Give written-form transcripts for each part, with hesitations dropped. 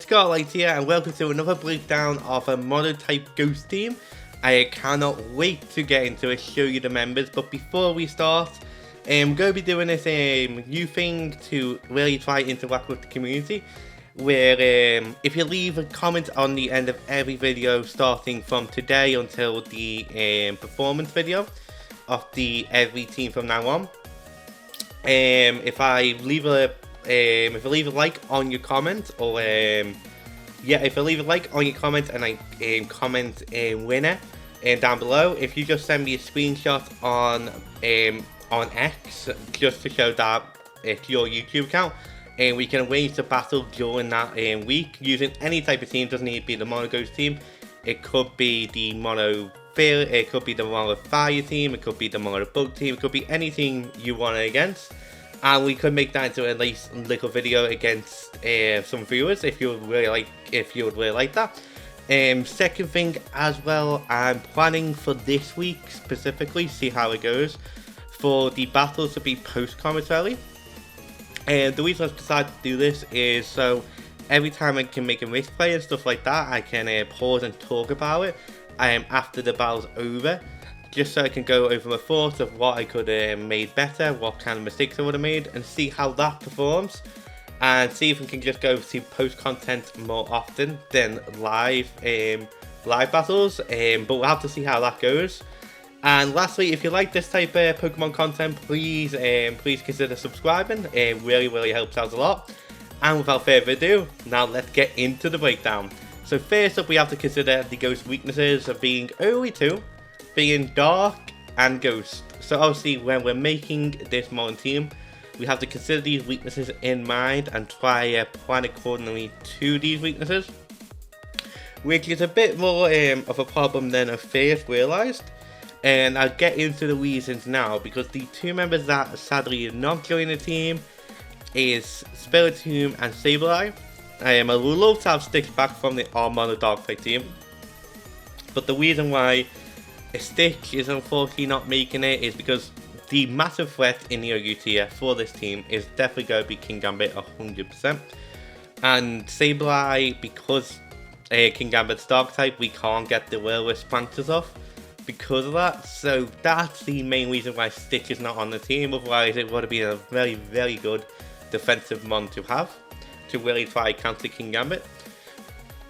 Scarlight here, and welcome to another breakdown of a mono type ghost team. I cannot wait to get into it, show you the members, but before we start, I'm going to be doing this new thing to really try to interact with the community, where if you leave a comment on the end of every video starting from today until the performance video of every team from now on, if I leave a like on your comment, or if I leave a like on your comment and I comment a winner down below, if you just send me a screenshot on X just to show that it's your YouTube account, and we can arrange the battle during that week using any type of team. Doesn't need to be the mono ghost team. It could be the mono fire, it could be the mono fire team, it could be the mono bug team, it could be anything you want it against. And we could make that into a nice little video against some viewers if you would really like that. Second thing as well, I'm planning for this week specifically, see how it goes, for the battles to be post-commentary. And the reason I've decided to do this is so every time I can make a risk play and stuff like that, I can pause and talk about it after the battle's over. Just so I can go over my thoughts of what I could have made better, what kind of mistakes I would have made, and see how that performs. And see if we can just go to post content more often than live battles. But we'll have to see how that goes. And lastly, if you like this type of Pokemon content, please consider subscribing. It really helps out a lot. And without further ado, now let's get into the breakdown. So first up, we have to consider the ghost weaknesses of being only two, being Dark and Ghost. So obviously when we're making this modern team, we have to consider these weaknesses in mind and try to plan accordingly to these weaknesses, which is a bit more of a problem than I first realised. And I'll get into the reasons now, because the two members that sadly are not joining the team is Spiritomb and Sableye. I would love to have Stitch back from the mono Dark type team, but the reason why Stitch is unfortunately not making it is because the massive threat in the OU tier for this team is definitely going to be Kingambit 100%. And Sableye, because Kingambit's Dark type, we can't get the Will-Wisp branches off because of that. So that's the main reason why Stitch is not on the team. Otherwise it would have been a very good defensive mon to have to really try counter Kingambit.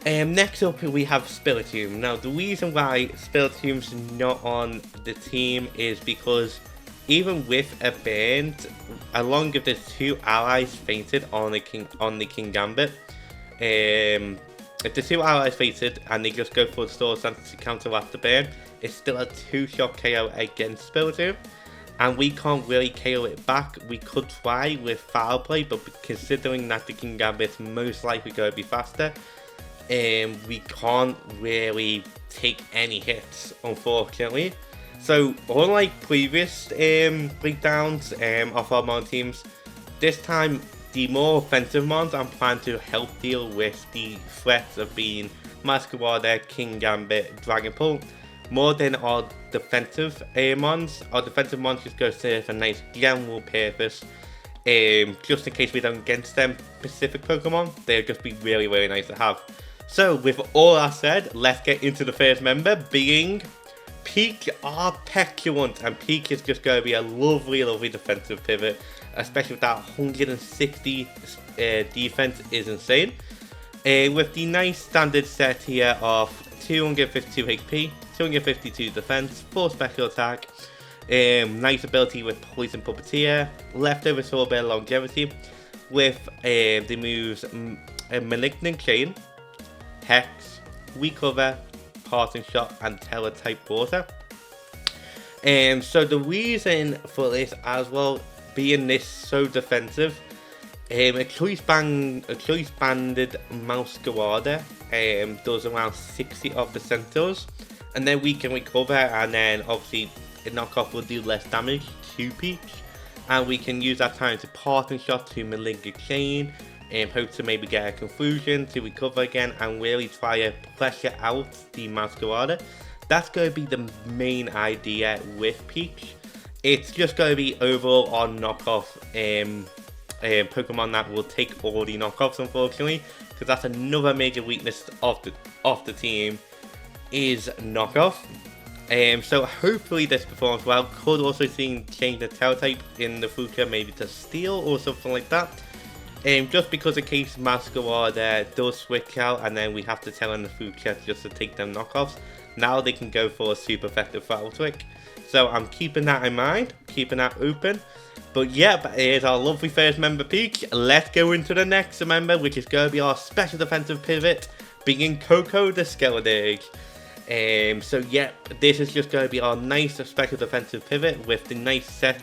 Next up we have Spiritomb. Now the reason why Spiritomb's not on the team is because even with a band, along with the two allies fainted on the Kingambit, if the two allies fainted and they just go for the Sword Stance to counteract the burn, it's still a 2-shot KO against Spiritomb, and we can't really KO it back. We could try with Foul Play, but considering that the Kingambit's most likely going to be faster, we can't really take any hits, unfortunately. So unlike previous breakdowns of our mon teams, this time the more offensive mons I'm planning to help deal with the threats of being Masquerade, Kingambit, Dragapult, more than our defensive mons. Our defensive mons just go to serve a nice general purpose, just in case we don't get them specific Pokemon. They'll just be really nice to have. So with all that said, let's get into the first member, being Peak are petulant, and Peak is just going to be a lovely defensive pivot, especially with that 160 defense is insane. With the nice standard set here of 252 HP, 252 defense, 4 special attack, nice ability with Poison Puppeteer, leftover Sorbet longevity, with the moves Malignant Chain, Hex, Recover, Parting Shot, and Teletype Water. So the reason for this as well, being this so defensive, a choice banded Masquerade does around 60 of the Centaurs, and then we can recover, and then obviously a knockoff will do less damage to Peach, and we can use that time to Parting Shot to Malignant Chain, and hope to maybe get a confusion to recover again and really try to pressure out the Masquerade. That's going to be the main idea with Peach. It's just going to be overall on knockoff Pokemon that will take all the knockoffs, unfortunately. because that's another major weakness of the team, is knockoff. So hopefully this performs well. Could also see change the tail type in the future, maybe to steel or something like that. Just because in case Masquerade does switch out and then we have to tell in the future just to take them knockoffs, now they can go for a super effective Throttle Trick. So I'm keeping that in mind, keeping that open. But yeah, here's our lovely first member peak. Let's go into the next member, which is going to be our special defensive pivot, being Coco the Skeleton. So yeah, this is just going to be our nice special defensive pivot with the nice set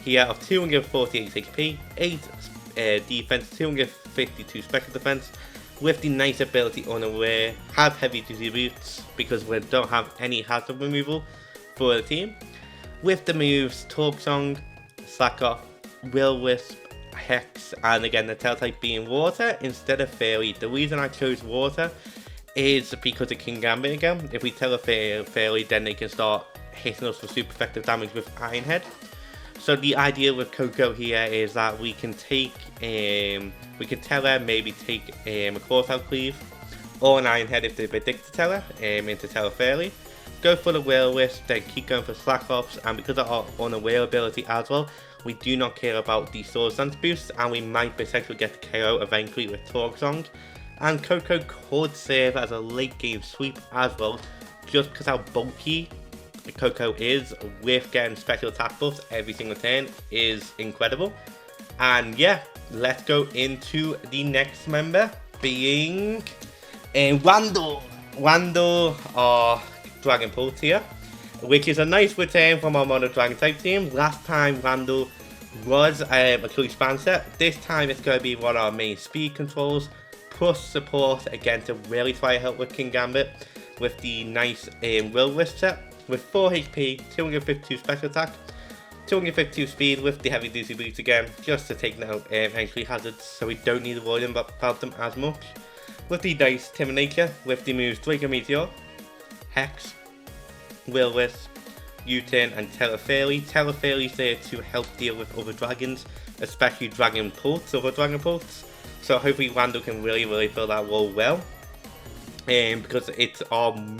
here of 248 HP, 8 defense, 252 special defense, with the nice ability unaware, have heavy duty boots because we don't have any hazard removal for the team, with the moves Talk Song, Slack Off, Will Wisp, Hex, and again the tail type being water instead of fairy. The reason I chose water is because of King Gambit again. If we tell a fairy, then they can start hitting us for super effective damage with Iron Head. So the idea with Coco here is that we can take, we can tell her maybe take a Cross Out Cleave or an Iron Head if they predict to tell her into Tell Fairly. Go for the Will Wisp, then keep going for Slack Offs, and because of our unaware ability as well, we do not care about the Sword Dance boost, and we might potentially get KO eventually with Talk Song. And Coco could serve as a late game sweep as well, just because how bulky Coco is with getting special attack buffs every single turn is incredible. And yeah, let's go into the next member, being Randall, our Dragon Pulse here, which is a nice return from our Mono Dragon type team. Last time Randall was a true span set. This time it's going to be one of our main speed controls, plus support again to really try to help with King Gambit with the nice Will Wisp set. With 4 HP, 252 special attack, 252 speed with the heavy duty boots again, just to take out entry hazards so we don't need to worry about them as much. With the dice Timid Nature, with the moves Draco Meteor, Hex, Will Wisp, U-Turn and Telefairy. Telefairy is there to help deal with other dragons, especially Dragon Pulse, other Dragon Pulse. So hopefully Randall can really fill that role well. Because it's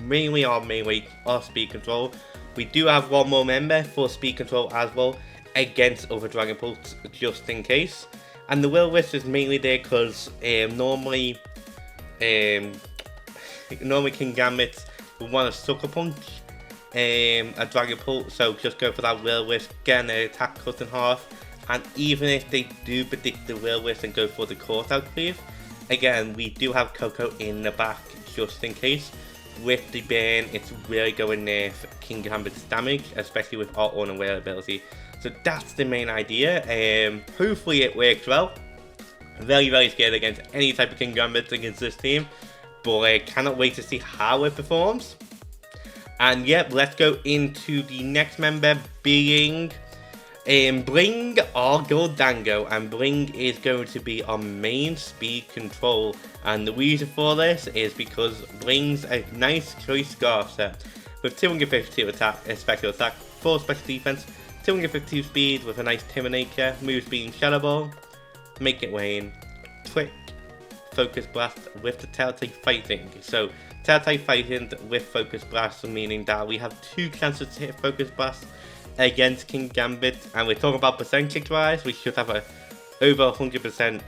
mainly our main way of speed control. We do have one more member for speed control as well against other Dragon Pulse just in case. And the Will Wisp is mainly there because normally King Gambit will want to Sucker Punch a Dragon Pulse, so just go for that Will Wisp, get an attack cut in half. And even if they do predict the Will Wisp and go for the Cross Out Cleave, again we do have Coco in the back just in case. With the burn, it's really going there for King Gambit's damage, especially with our unaware ability. So that's the main idea. Hopefully it works well. Very scared against any type of King Gambit against this team, but I cannot wait to see how it performs. And yep, let's go into the next member, being Bling or Goldango, and Bling is going to be our main speed control, and the reason for this is because Bling's a nice choice scarf set with 252 attack, special attack, 4 special defense, 252 speed with a nice Timid Nature, moves being Shadow Ball, Make It Rain, Trick, Focus Blast with the Tail Type Fighting. So Tail Type Fighting with Focus Blast, meaning that we have 2 chances to hit Focus Blast against King Gambit, and we're talking about percentage wise, we should have a over 100%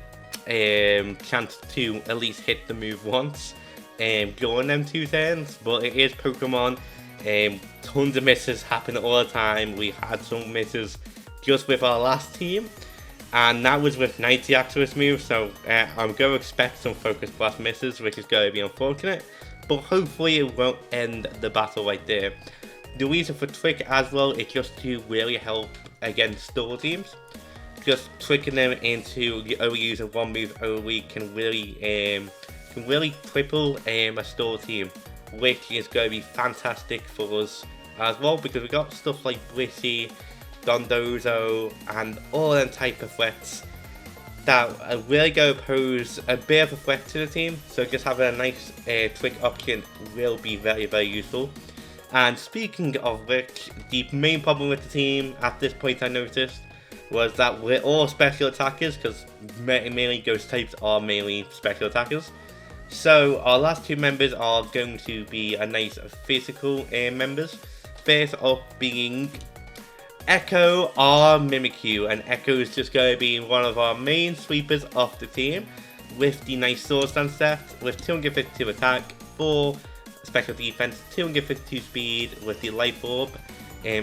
chance to at least hit the move once during them 2 turns. But it is Pokemon, tons of misses happen all the time. We had some misses just with our last team, and that was with 90 accuracy moves, so I'm going to expect some Focus Blast misses, which is going to be unfortunate, but hopefully it won't end the battle right there. The reason for Trick as well is just to really help against stall teams. Just tricking them into only using one move only can really cripple a stall team, which is going to be fantastic for us as well, because we got stuff like Blissey, Dondozo, and all them type of threats that are really going to pose a bit of a threat to the team. So just having a nice Trick option will be very useful. And speaking of which, the main problem with the team at this point I noticed was that we're all special attackers, because mainly ghost types are mainly special attackers. So our last two members are going to be a nice physical members. First up being Echo or Mimikyu, and Echo is just going to be one of our main sweepers of the team with the nice sword stance set with 252 attack, 4 special defense, 252 speed with the light orb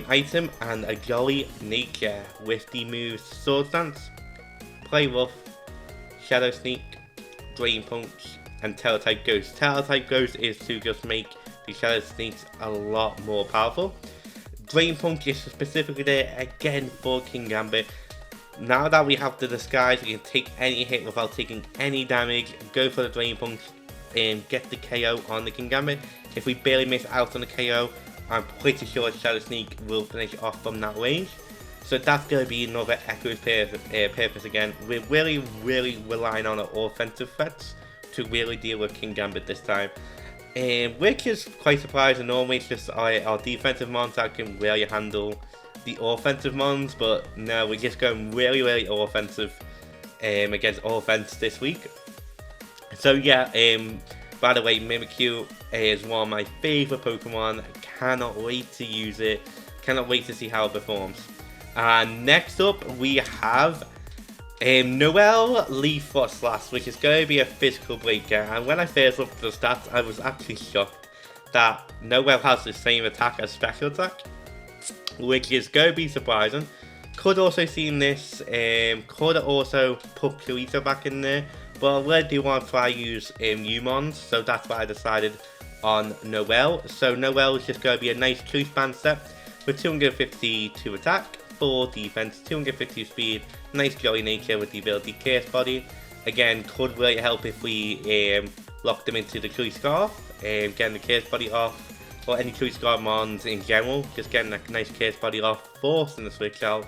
item, and a jolly nature with the moves sword stance, play rough, shadow sneak, drain punch, and tail type ghost. Tail type ghost is to just make the shadow sneaks a lot more powerful. Drain punch is specifically there again for King Gambit. Now that we have the disguise, we can take any hit without taking any damage, go for the drain punch and get the KO on the King Gambit. If we barely miss out on the KO, I'm pretty sure Shadow Sneak will finish off from that range. So that's going to be another Echo's purpose again. We're really relying on our offensive threats to really deal with King Gambit this time. Which is quite surprising. Normally it's just our defensive mons that can really handle the offensive mons, but no, we're just going really offensive against offense this week. So yeah, by the way, Mimikyu is one of my favourite Pokemon. I cannot wait to use it. Cannot wait to see how it performs. And next up we have Noelle Leaf Froslass, which is going to be a physical breaker. And when I first looked at the stats, I was actually shocked that Noelle has the same attack as special attack, which is going to be surprising. Could also seen this, could also put Kurito back in there, but I really do want to try use Umons, so that's why I decided on Noelle. So Noelle is just going to be a nice true span set with 252 attack, 4 defense, 250 speed, nice jolly nature with the ability Curse Body. Again, could really help if we lock them into the True Scarf, getting the Curse Body off, or any True Scarf mons in general, just getting a nice Curse Body off, forcing the switch out,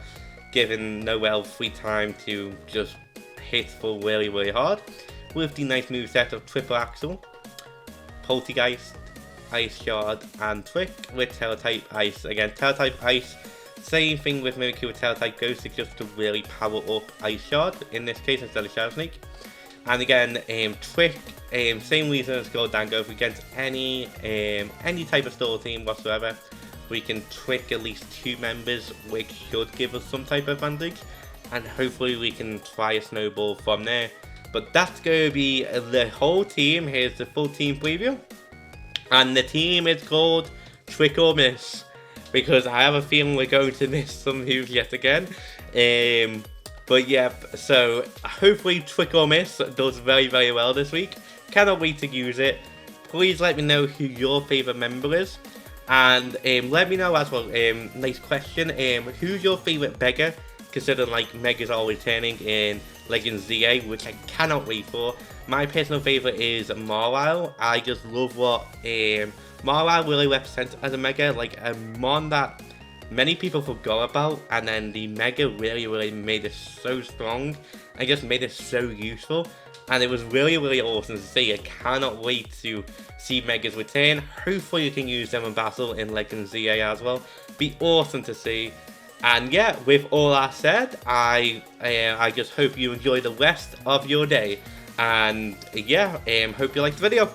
giving Noelle free time to just hit full really hard, with the nice moveset of Triple Axle, Poltergeist, Ice Shard, and Trick with Tail-type Ice. Again, Tail-type Ice, same thing with Mimikyu with Tail-type Ghost, it's just to really power up Ice Shard, in this case instead of Shadow Sneak. And again, Trick, same reason as Goldango, if against any type of store team whatsoever, we can trick at least 2 members, which should give us some type of advantage, and hopefully we can try a snowball from there. But that's going to be the whole team. Here's the full team preview, and the team is called Trick or Miss, because I have a feeling we're going to miss some moves yet again. But yeah, so hopefully Trick or Miss does very well this week. Cannot wait to use it. Please let me know who your favourite member is. And let me know as well, nice question, who's your favourite beggar? Considering like Megas are returning in Legends ZA, which I cannot wait for. My personal favourite is Marlisle. I just love what Marlisle really represents as a Mega, like a mon that many people forgot about, and then the Mega really made it so strong and just made it so useful, and it was really awesome to see. I cannot wait to see Megas return. Hopefully you can use them in battle in Legends ZA as well. Be awesome to see. And yeah, with all that said, I just hope you enjoy the rest of your day, and yeah, hope you liked the video.